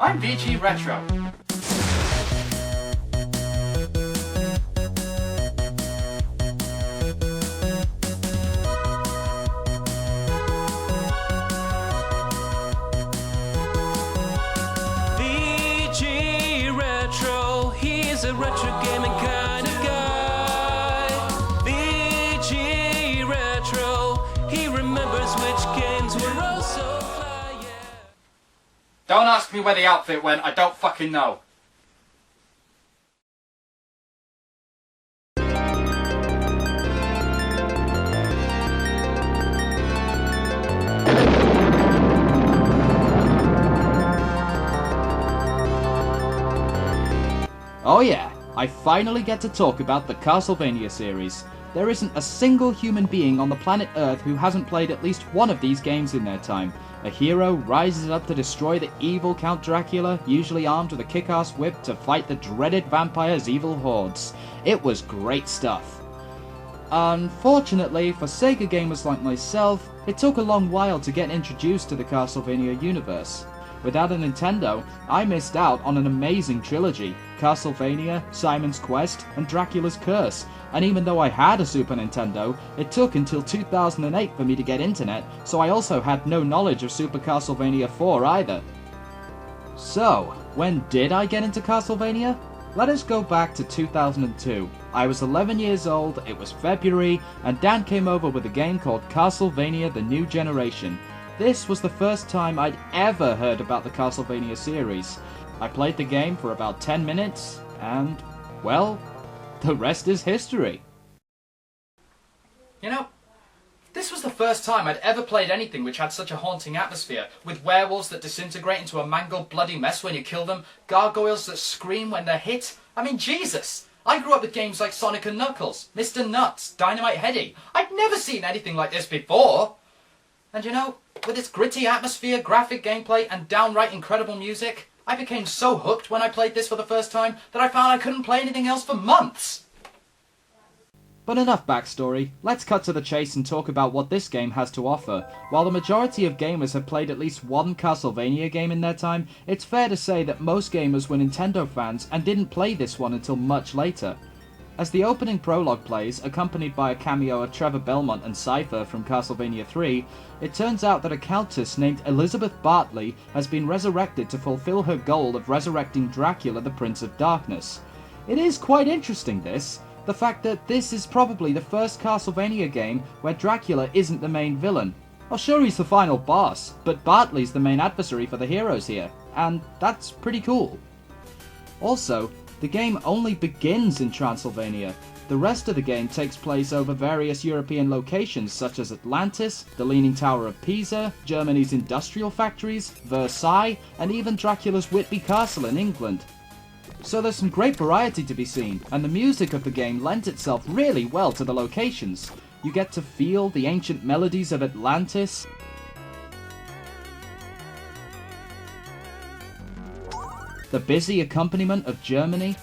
I'm VGRetro. VGRetro, he's a retro gaming kind of guy. VGRetro, he remembers which games were oh so fly, yeah. Don't ask me where the outfit went, I don't fucking know. Oh yeah, I finally get to talk about the Castlevania series. There isn't a single human being on the planet Earth who hasn't played at least one of these games in their time. A hero rises up to destroy the evil Count Dracula, usually armed with a kick-ass whip to fight the dreaded vampire's evil hordes. It was great stuff. Unfortunately, for Sega gamers like myself, it took a long while to get introduced to the Castlevania universe. Without a Nintendo, I missed out on an amazing trilogy: Castlevania, Simon's Quest, and Dracula's Curse. And even though I had a Super Nintendo, it took until 2008 for me to get internet, so I also had no knowledge of Super Castlevania 4 either. So, when did I get into Castlevania? Let us go back to 2002. I was 11 years old, it was February, and Dan came over with a game called Castlevania: The New Generation. This was the first time I'd ever heard about the Castlevania series. I played the game for about 10 minutes, and, well, the rest is history. You know, this was the first time I'd ever played anything which had such a haunting atmosphere, with werewolves that disintegrate into a mangled bloody mess when you kill them, gargoyles that scream when they're hit. I mean, Jesus! I grew up with games like Sonic and Knuckles, Mr. Nuts, Dynamite Headdy. I'd never seen anything like this before! And you know, with its gritty atmosphere, graphic gameplay, and downright incredible music, I became so hooked when I played this for the first time that I found I couldn't play anything else for months! But enough backstory, let's cut to the chase and talk about what this game has to offer. While the majority of gamers have played at least one Castlevania game in their time, it's fair to say that most gamers were Nintendo fans and didn't play this one until much later. As the opening prologue plays, accompanied by a cameo of Trevor Belmont and Cypher from Castlevania 3, it turns out that a countess named Elizabeth Bartley has been resurrected to fulfill her goal of resurrecting Dracula, the Prince of Darkness. It is quite interesting, the fact that this is probably the first Castlevania game where Dracula isn't the main villain. Oh sure, he's the final boss, but Bartley's the main adversary for the heroes here, and that's pretty cool. Also, the game only begins in Transylvania. The rest of the game takes place over various European locations such as Atlantis, the Leaning Tower of Pisa, Germany's industrial factories, Versailles, and even Dracula's Whitby Castle in England. So there's some great variety to be seen, and the music of the game lent itself really well to the locations. You get to feel the ancient melodies of Atlantis, the busy accompaniment of Germany,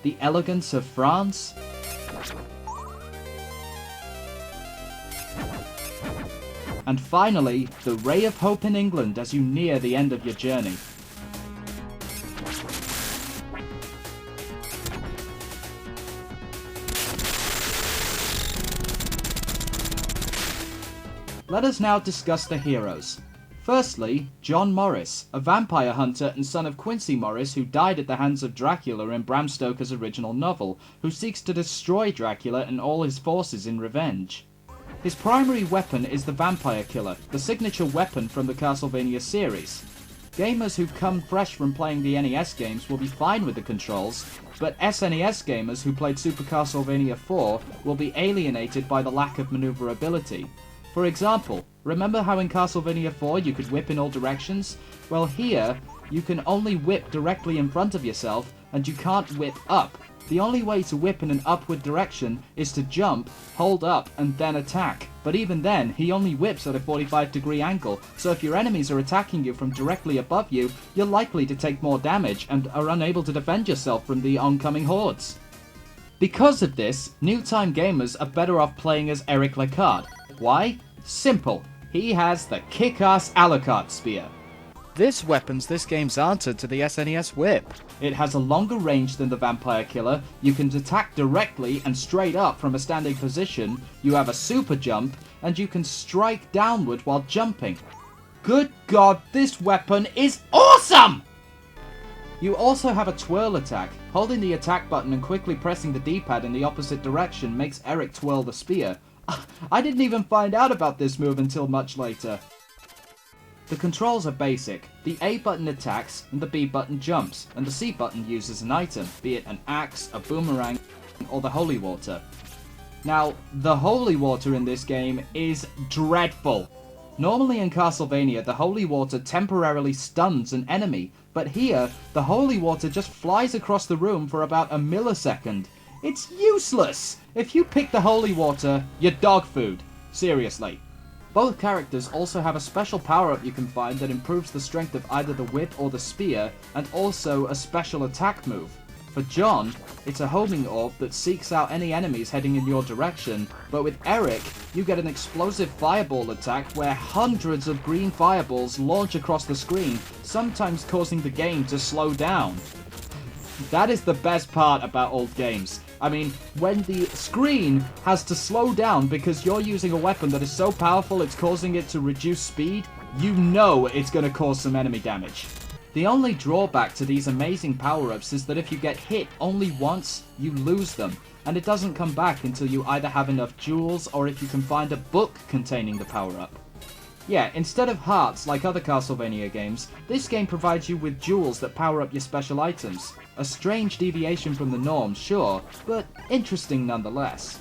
the elegance of France, and finally, the ray of hope in England as you near the end of your journey. Let us now discuss the heroes. Firstly, John Morris, a vampire hunter and son of Quincy Morris who died at the hands of Dracula in Bram Stoker's original novel, who seeks to destroy Dracula and all his forces in revenge. His primary weapon is the Vampire Killer, the signature weapon from the Castlevania series. Gamers who come fresh from playing the NES games will be fine with the controls, but SNES gamers who played Super Castlevania 4 will be alienated by the lack of maneuverability. For example, remember how in Castlevania 4 you could whip in all directions? Well here, you can only whip directly in front of yourself, and you can't whip up. The only way to whip in an upward direction is to jump, hold up, and then attack. But even then, he only whips at a 45-degree angle, so if your enemies are attacking you from directly above you, you're likely to take more damage and are unable to defend yourself from the oncoming hordes. Because of this, new-time gamers are better off playing as Eric Lecarde. Why? Simple. he has the kick-ass Alucard Spear. This weapon's this game's answer to the SNES Whip. It has a longer range than the Vampire Killer, you can attack directly and straight up from a standing position, you have a super jump, and you can strike downward while jumping. Good God, this weapon is awesome! You also have a twirl attack. Holding the attack button and quickly pressing the D-pad in the opposite direction makes Eric twirl the spear. I didn't even find out about this move until much later. The controls are basic. The A button attacks, and the B button jumps, and the C button uses an item, be it an axe, a boomerang, or the holy water. Now, the holy water in this game is dreadful. Normally in Castlevania, the holy water temporarily stuns an enemy, but here, the holy water just flies across the room for about a millisecond. It's useless! If you pick the holy water, you're dog food. Seriously. Both characters also have a special power-up you can find that improves the strength of either the whip or the spear, and also a special attack move. For John, it's a homing orb that seeks out any enemies heading in your direction, but with Eric, you get an explosive fireball attack where hundreds of green fireballs launch across the screen, sometimes causing the game to slow down. That is the best part about old games. I mean, when the screen has to slow down because you're using a weapon that is so powerful it's causing it to reduce speed, you know it's going to cause some enemy damage. The only drawback to these amazing power-ups is that if you get hit only once, you lose them, and it doesn't come back until you either have enough jewels or if you can find a book containing the power-up. Yeah, instead of hearts like other Castlevania games, this game provides you with jewels that power up your special items. A strange deviation from the norm, sure, but interesting nonetheless.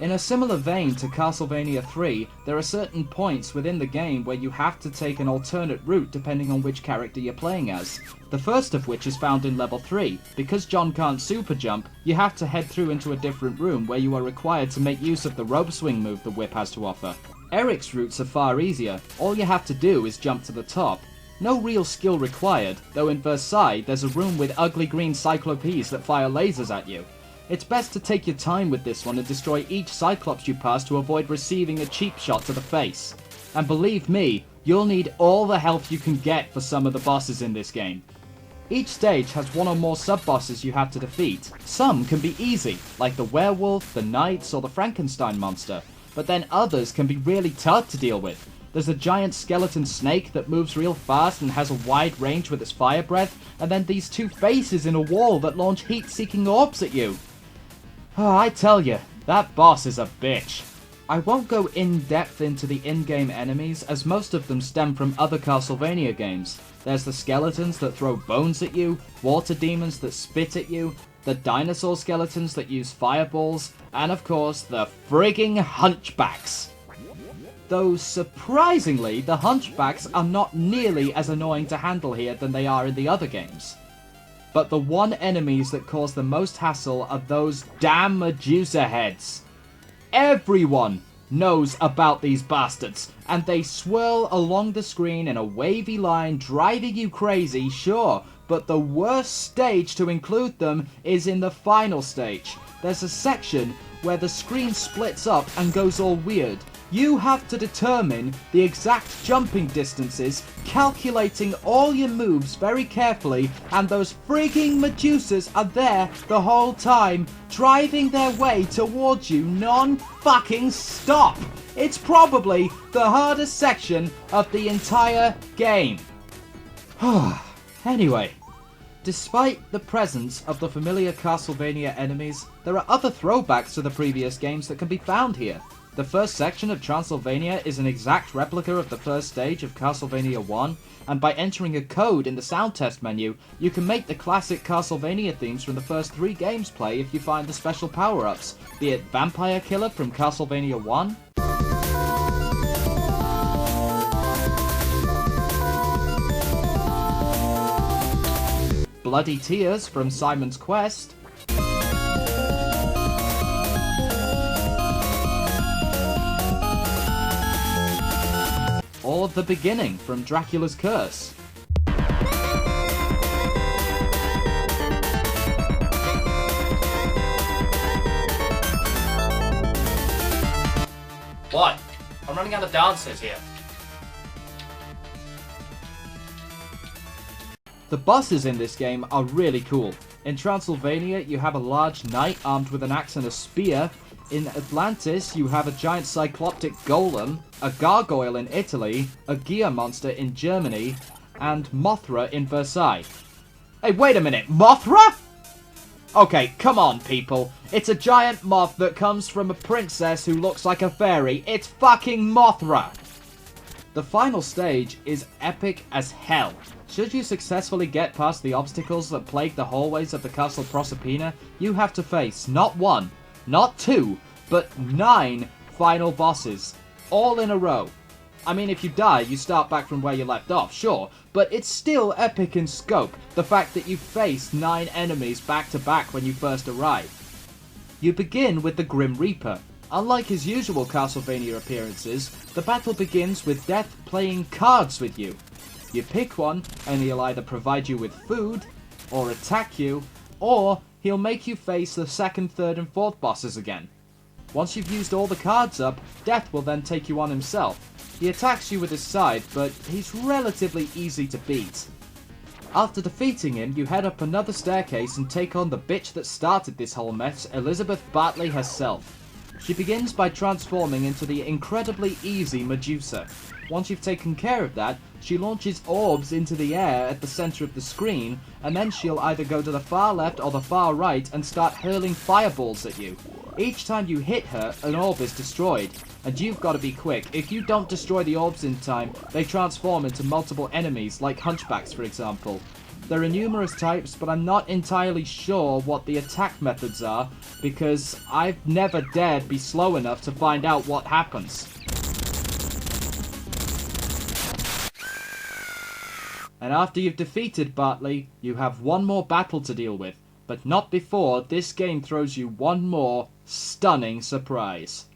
In a similar vein to Castlevania 3, there are certain points within the game where you have to take an alternate route depending on which character you're playing as. The first of which is found in level 3. Because John can't super jump, you have to head through into a different room where you are required to make use of the rope swing move the whip has to offer. Eric's routes are far easier, all you have to do is jump to the top. No real skill required, though in Versailles there's a room with ugly green cyclopes that fire lasers at you. It's best to take your time with this one and destroy each Cyclops you pass to avoid receiving a cheap shot to the face. And believe me, you'll need all the health you can get for some of the bosses in this game. Each stage has one or more sub-bosses you have to defeat. Some can be easy, like the werewolf, the knights, or the Frankenstein monster, but then others can be really tough to deal with. There's a giant skeleton snake that moves real fast and has a wide range with its fire breath, and then these two faces in a wall that launch heat-seeking orbs at you. Oh, I tell you, that boss is a bitch. I won't go in-depth into the in-game enemies, as most of them stem from other Castlevania games. There's the skeletons that throw bones at you, water demons that spit at you, the dinosaur skeletons that use fireballs, and of course, the frigging hunchbacks. Though surprisingly, the hunchbacks are not nearly as annoying to handle here than they are in the other games. But the one enemies that cause the most hassle are those damn Medusa heads. Everyone knows about these bastards, and they swirl along the screen in a wavy line, driving you crazy, sure, but the worst stage to include them is in the final stage. There's a section where the screen splits up and goes all weird. You have to determine the exact jumping distances, calculating all your moves very carefully, and those freaking Medusas are there the whole time, driving their way towards you non-fucking stop. It's probably the hardest section of the entire game. Anyway, despite the presence of the familiar Castlevania enemies, there are other throwbacks to the previous games that can be found here. The first section of Transylvania is an exact replica of the first stage of Castlevania 1, and by entering a code in the sound test menu, you can make the classic Castlevania themes from the first 3 games play if you find the special power-ups, be it Vampire Killer from Castlevania 1, Bloody Tears from Simon's Quest, or The Beginning from Dracula's Curse. What? I'm running out of dancers here. The bosses in this game are really cool. In Transylvania, you have a large knight armed with an axe and a spear. In Atlantis, you have a giant cycloptic golem, a gargoyle in Italy, a gear monster in Germany, and Mothra in Versailles. Hey, wait a minute, Mothra? Okay, come on, people. It's a giant moth that comes from a princess who looks like a fairy. It's fucking Mothra! The final stage is epic as hell. Should you successfully get past the obstacles that plague the hallways of the Castle Proserpina, you have to face not 1, not 2, but 9 final bosses, all in a row. I mean, if you die, you start back from where you left off, sure, but it's still epic in scope, the fact that you face 9 enemies back to back when you first arrive. You begin with the Grim Reaper. Unlike his usual Castlevania appearances, the battle begins with Death playing cards with you. You pick one, and he'll either provide you with food, or attack you, or he'll make you face the 2nd, 3rd, and 4th bosses again. Once you've used all the cards up, Death will then take you on himself. He attacks you with his scythe, but he's relatively easy to beat. After defeating him, you head up another staircase and take on the bitch that started this whole mess, Elizabeth Bartley herself. She begins by transforming into the incredibly easy Medusa. Once you've taken care of that, she launches orbs into the air at the center of the screen, and then she'll either go to the far left or the far right and start hurling fireballs at you. Each time you hit her, an orb is destroyed, and you've got to be quick. If you don't destroy the orbs in time, they transform into multiple enemies, like hunchbacks for example. There are numerous types, but I'm not entirely sure what the attack methods are, because I've never dared be slow enough to find out what happens. And after you've defeated Bartley, you have one more battle to deal with, but not before this game throws you one more stunning surprise.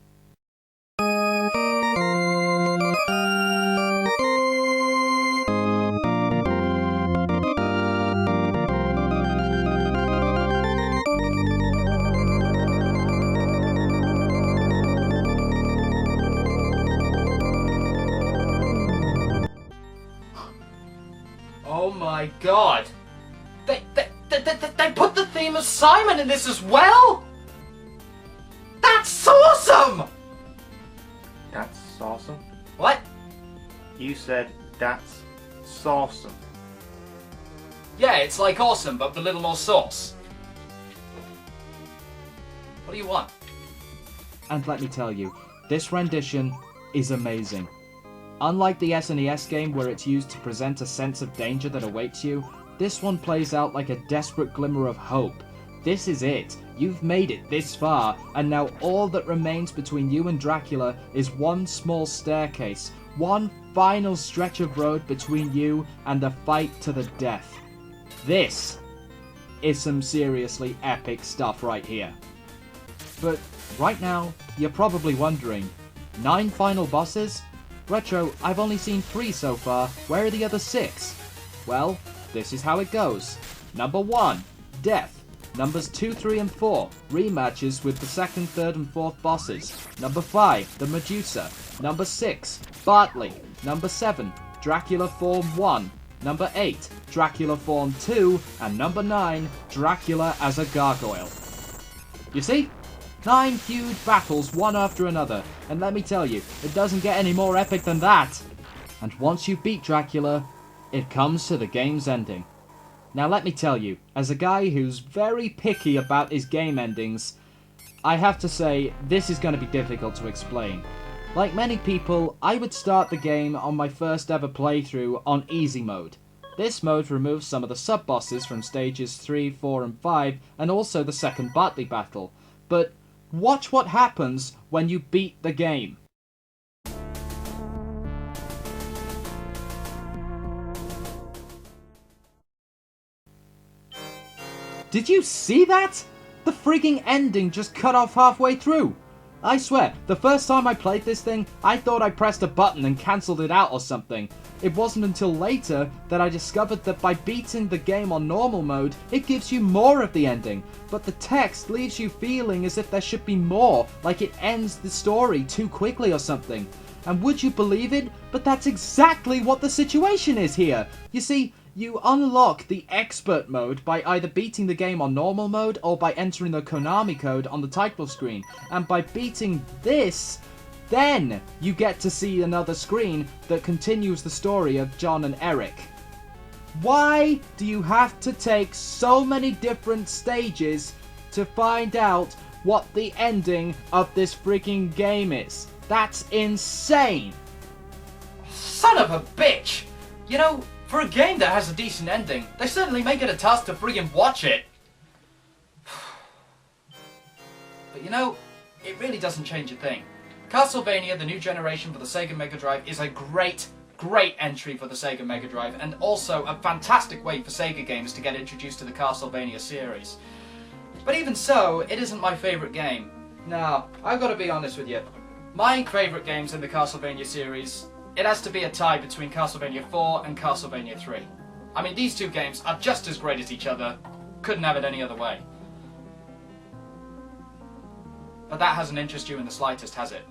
Oh my god! They put the theme of Simon in this as well?! That's awesome! That's awesome. What? You said that's awesome. Yeah, it's like awesome, but with a little more sauce. What do you want? And let me tell you, this rendition is amazing. Unlike the SNES game where it's used to present a sense of danger that awaits you, this one plays out like a desperate glimmer of hope. This is it. You've made it this far, and now all that remains between you and Dracula is one small staircase, one final stretch of road between you and the fight to the death. This is some seriously epic stuff right here. But right now, you're probably wondering, 9 final bosses? Retro, I've only seen 3 so far, where are the other 6? Well, this is how it goes. Number 1, Death. Numbers 2, 3, and 4, rematches with the 2nd, 3rd, and 4th bosses. Number 5, the Medusa. Number 6, Bartley. Number 7, Dracula Form 1. Number 8, Dracula Form 2. And number 9, Dracula as a gargoyle. You see? 9 huge battles, one after another, and let me tell you, it doesn't get any more epic than that. And once you beat Dracula, it comes to the game's ending. Now let me tell you, as a guy who's very picky about his game endings, I have to say, this is going to be difficult to explain. Like many people, I would start the game on my first ever playthrough on easy mode. This mode removes some of the sub-bosses from stages 3, 4, and 5, and also the second Bartley battle. But watch what happens when you beat the game. Did you see that? The freaking ending just cut off halfway through. I swear, the first time I played this thing, I thought I pressed a button and cancelled it out or something. It wasn't until later that I discovered that by beating the game on normal mode, it gives you more of the ending, but the text leaves you feeling as if there should be more, like it ends the story too quickly or something. And would you believe it? But that's exactly what the situation is here. You see, you unlock the expert mode by either beating the game on normal mode or by entering the Konami code on the title screen. And by beating this, then you get to see another screen that continues the story of John and Eric. Why do you have to take so many different stages to find out what the ending of this freaking game is? That's insane! Son of a bitch! You know, for a game that has a decent ending, they certainly make it a task to friggin' watch it. But you know, it really doesn't change a thing. Castlevania, the new generation for the Sega Mega Drive, is a great entry for the Sega Mega Drive, and also a fantastic way for Sega gamers to get introduced to the Castlevania series. But even so, it isn't my favourite game. Now, I've got to be honest with you. My favourite games in the Castlevania series, it has to be a tie between Castlevania 4 and Castlevania 3. I mean, these two games are just as great as each other. Couldn't have it any other way. But that hasn't interested you in the slightest, has it?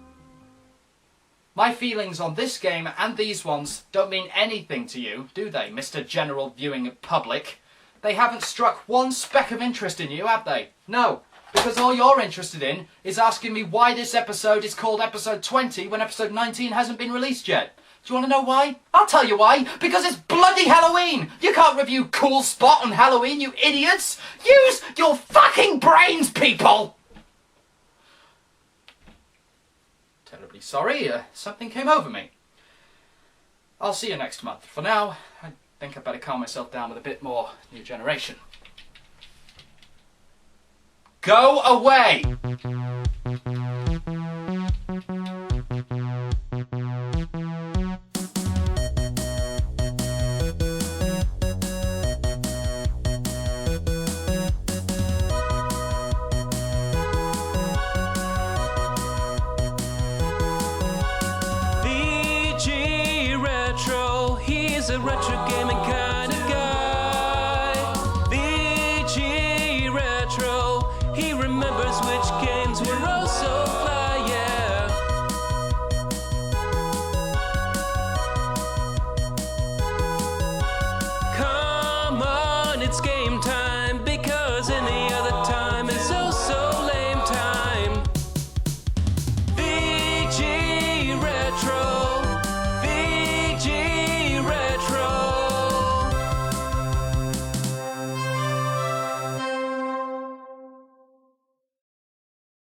My feelings on this game and these ones don't mean anything to you, do they, Mr. General Viewing Public? They haven't struck one speck of interest in you, have they? No, because all you're interested in is asking me why this episode is called episode 20 when episode 19 hasn't been released yet. Do you want to know why? I'll tell you why. Because it's bloody Halloween! You can't review Cool Spot on Halloween, you idiots! Use your fucking brains, people! Terribly sorry, something came over me. I'll see you next month. For now, I think I'd better calm myself down with a bit more New Generation. Go away! VGRetro, he's a retro gaming guy.